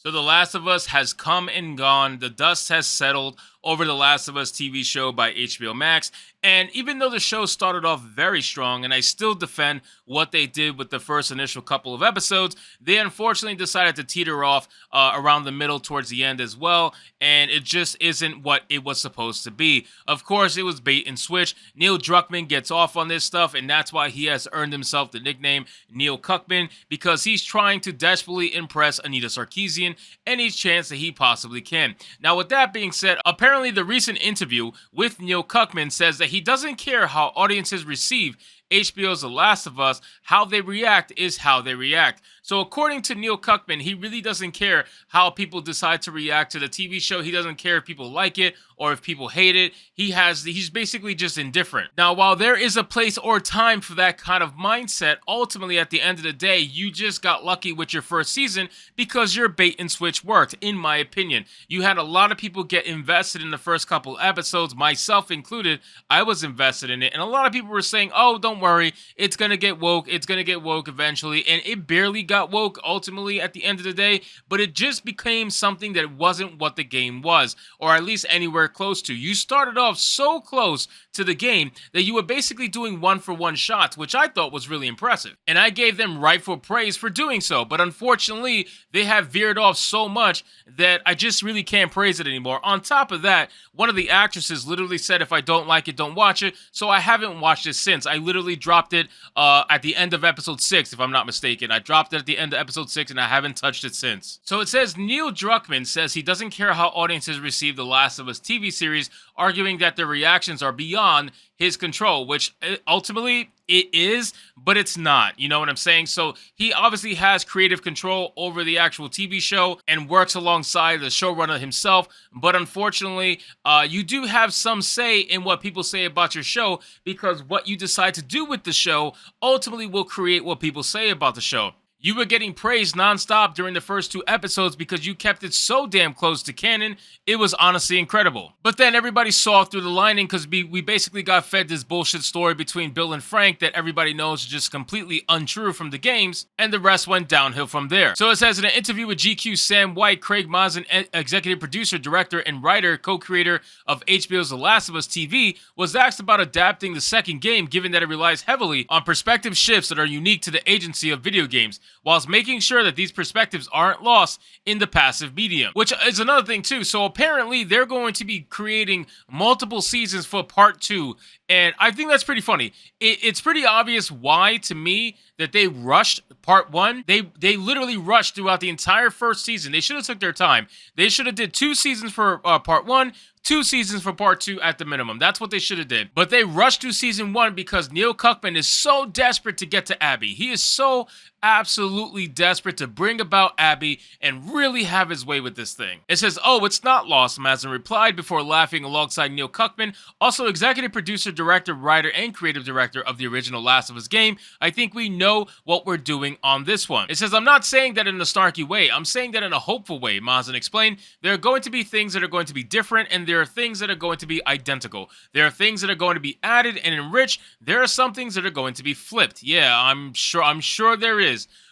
So The Last of Us has come and gone. The dust has settled over The Last of Us TV show by HBO Max. And even though the show started off very strong, and I still defend what they did with the first initial couple of episodes, they unfortunately decided to teeter off around the middle towards the end as well. And it just isn't what it was supposed to be. Of course, it was bait and switch. Neil Druckmann gets off on this stuff, and that's why he has earned himself the nickname Neil Cuckman, because he's trying to desperately impress Anita Sarkeesian any chance that he possibly can. Now, with that being said, apparently the recent interview with Neil Cuckman says that he doesn't care how audiences receive HBO's The Last of Us. How they react is how they react. So according to Neil Cuckman, he really doesn't care how people decide to react to the TV show. He doesn't care if people like it or if people hate it. He's basically just indifferent. Now, while there is a place or time for that kind of mindset, ultimately at the end of the day, you just got lucky with your first season because your bait and switch worked, in my opinion. You had a lot of people get invested in the first couple episodes, myself included. I was invested in it, and a lot of people were saying, oh, don't worry, it's gonna get woke, it's gonna get woke eventually, and it barely got woke ultimately at the end of the day, but it just became something that wasn't what the game was, or at least anywhere close to. You started off so close to the game that you were basically doing one-for-one shots, which I thought was really impressive, and I gave them rightful praise for doing so, but unfortunately, they have veered off so much that I just really can't praise it anymore. On top of that, one of the actresses literally said, if I don't like it, don't watch it, so I haven't watched it since. I literally dropped it at the end of episode 6, if I'm not mistaken. I dropped it at the end of episode 6, and I haven't touched it since. So it says, Neil Druckmann says he doesn't care how audiences receive The Last of Us TV series, arguing that their reactions are beyond his control, which ultimately it is, but it's not. You know what I'm saying? So he obviously has creative control over the actual TV show and works alongside the showrunner himself. But unfortunately, you do have some say in what people say about your show, because what you decide to do with the show ultimately will create what people say about the show. You were getting praised nonstop during the first 2 episodes because you kept it so damn close to canon. It was honestly incredible. But then everybody saw through the lining because we basically got fed this bullshit story between Bill and Frank that everybody knows is just completely untrue from the games, and the rest went downhill from there. So it says, in an interview with GQ, Sam White, Craig Mazin, executive producer, director, and writer, co-creator of HBO's The Last of Us TV, was asked about adapting the second game, given that it relies heavily on perspective shifts that are unique to the agency of video games, whilst making sure that these perspectives aren't lost in the passive medium, which is another thing too. So apparently they're going to be creating multiple seasons for part 2, and I think that's pretty funny. It's pretty obvious why, to me, that they rushed part 1. They literally rushed throughout the entire first season. They should have took their time. They should have did 2 seasons for part 1, 2 seasons for part 2 at the minimum. That's what they should have did. But they rushed through season 1 because Neil Cuckman is so desperate to get to Abby. He is so absolutely desperate to bring about Abby and really have his way with this thing. It says, oh, it's not lost, Mazin replied before laughing alongside Neil Cuckman, also executive producer, director, writer, and creative director of the original Last of Us game. I think we know what we're doing on this one. It says, I'm not saying that in a snarky way. I'm saying that in a hopeful way, Mazin explained. There are going to be things that are going to be different, and there are things that are going to be identical. There are things that are going to be added and enriched. There are some things that are going to be flipped. Yeah, I'm sure there is.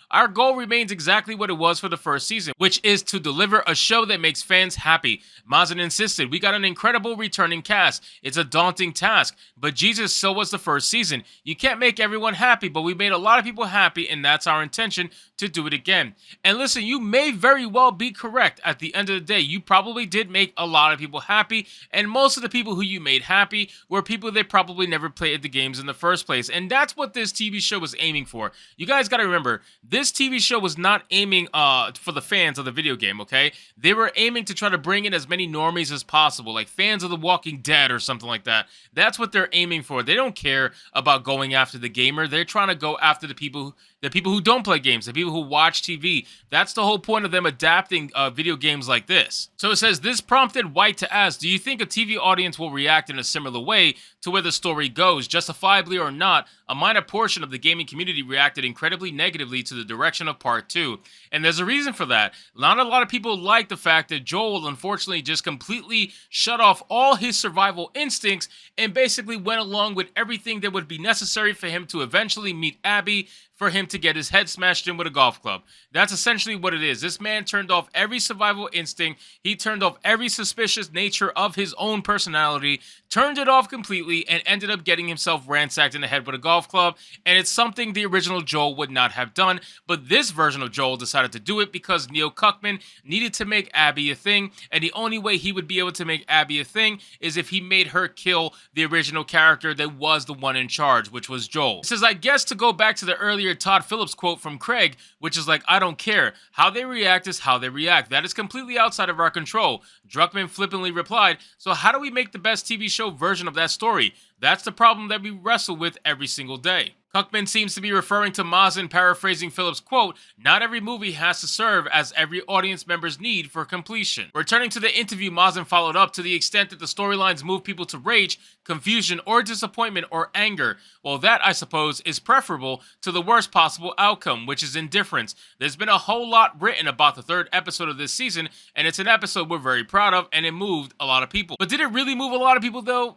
Our goal remains exactly what it was for the first season, which is to deliver a show that makes fans happy. Mazin insisted, we got an incredible returning cast. It's a daunting task, but Jesus, so was the first season. You can't make everyone happy, but we made a lot of people happy, and that's our intention, to do it again. And listen, you may very well be correct. At the end of the day, you probably did make a lot of people happy, and most of the people who you made happy were people that probably never played the games in the first place, and that's what this TV show was aiming for. You guys gotta remember, this TV show was not aiming for the fans of the video game, okay? They were aiming to try to bring in as many normies as possible, like fans of The Walking Dead or something like that. That's what they're aiming for. They don't care about going after the gamer. They're trying to go after the people who don't play games, the people who watch TV. That's the whole point of them adapting video games like this. So it says, this prompted White to ask, do you think a TV audience will react in a similar way to where the story goes? Justifiably or not, a minor portion of the gaming community reacted incredibly negatively to the direction of part 2. And there's a reason for that. Not a lot of people like the fact that Joel unfortunately just completely shut off all his survival instincts and basically went along with everything that would be necessary for him to eventually meet Abby, for him to get his head smashed in with a golf club. That's essentially what it is. This man turned off every survival instinct. He turned off every suspicious nature of his own personality, turned it off completely, and ended up getting himself ransacked in the head with a golf club. And it's something the original Joel would not have done, but this version of Joel decided to do it because Neil Cuckman needed to make Abby a thing, and the only way he would be able to make Abby a thing is if he made her kill the original character that was the one in charge, which was Joel. It says, I guess to go back to the earlier Todd Phillips quote from Craig, which is like, I don't care. How they react is how they react. That is completely outside of our control. Druckmann flippantly replied, so how do we make the best TV show version of that story? That's the problem that we wrestle with every single day. Cuckman seems to be referring to Mazin paraphrasing Phillips' quote, not every movie has to serve as every audience member's need for completion. Returning to the interview, Mazin followed up, to the extent that the storylines move people to rage, confusion, or disappointment or anger. Well, that, I suppose, is preferable to the worst possible outcome, which is indifference. There's been a whole lot written about the third episode of this season, and it's an episode we're very proud of, and it moved a lot of people. But did it really move a lot of people, though?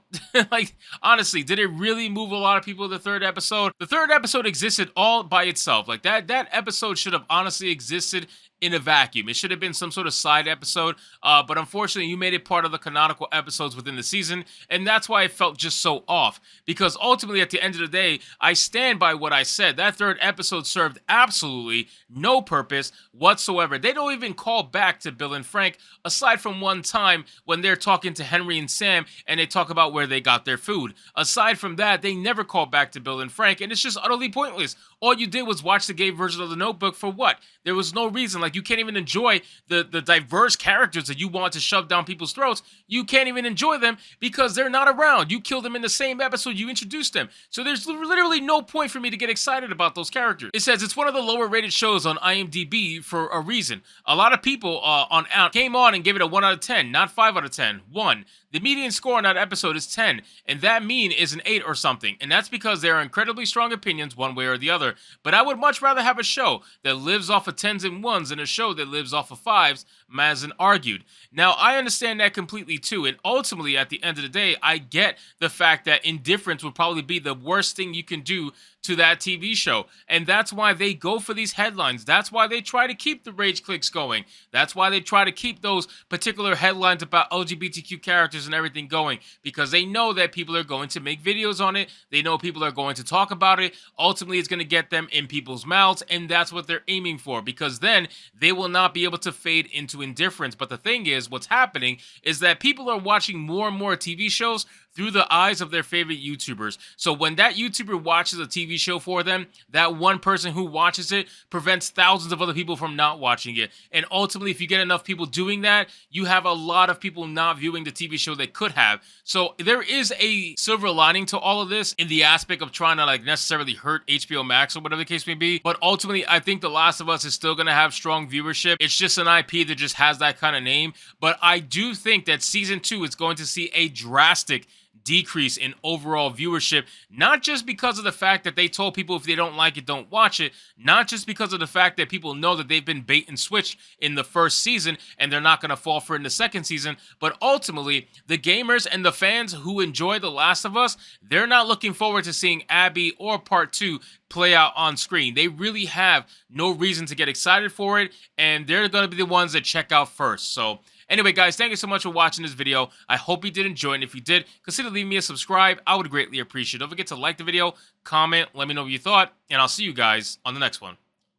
Like, honestly, did it really move a lot of people, the third episode? The third episode existed all by itself. Like, that episode should have honestly existed in a vacuum. It should have been some sort of side episode, but unfortunately you made it part of the canonical episodes within the season, and that's why it felt just so off, because ultimately at the end of the day, I stand by what I said. That third episode served absolutely no purpose whatsoever. They don't even call back to Bill and Frank, aside from one time when they're talking to Henry and Sam, and they talk about where they got their food. Aside from that, they never call back to Bill and Frank, and it's just utterly pointless. All you did was watch the gay version of The Notebook for what? There was no reason. Like, you can't even enjoy the diverse characters that you want to shove down people's throats. You can't even enjoy them because they're not around. You killed them in the same episode you introduced them. So there's literally no point for me to get excited about those characters. It says it's one of the lower rated shows on IMDb for a reason. A lot of people on out came on and gave it a 1 out of 10, not 5 out of 10. 1. The median score on that episode is 10, and that mean is an 8 or something, and that's because there are incredibly strong opinions one way or the other. But I would much rather have a show that lives off of 10s and 1s than a show that lives off of 5s, Mazin argued. Now, I understand that completely too, and ultimately, at the end of the day, I get the fact that indifference would probably be the worst thing you can do to that TV show, and that's why they go for these headlines. That's why they try to keep the rage clicks going. That's why they try to keep those particular headlines about LGBTQ characters and everything going, because they know that people are going to make videos on it. They know people are going to talk about it. Ultimately, it's going to get them in people's mouths, and that's what they're aiming for, because then they will not be able to fade into indifference. But the thing is, what's happening is that people are watching more and more TV shows through the eyes of their favorite YouTubers. So when that YouTuber watches a TV show for them, that one person who watches it prevents thousands of other people from not watching it. And ultimately, if you get enough people doing that, you have a lot of people not viewing the TV show they could have. So there is a silver lining to all of this in the aspect of trying to like necessarily hurt HBO Max or whatever the case may be. But ultimately, I think The Last of Us is still going to have strong viewership. It's just an IP that just has that kind of name. But I do think that season 2 is going to see a drastic decrease in overall viewership, not just because of the fact that they told people if they don't like it, don't watch it, not just because of the fact that people know that they've been bait and switched in the first season and they're not going to fall for it in the second season, but ultimately, the gamers and the fans who enjoy The Last of Us, they're not looking forward to seeing Abby or Part 2 play out on screen. They really have no reason to get excited for it, and they're going to be the ones that check out first. So anyway, guys, thank you so much for watching this video. I hope you did enjoy it, and if you did, consider leaving me a subscribe. I would greatly appreciate it. Don't forget to like the video, comment, let me know what you thought, and I'll see you guys on the next one.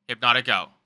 Hypnotic out.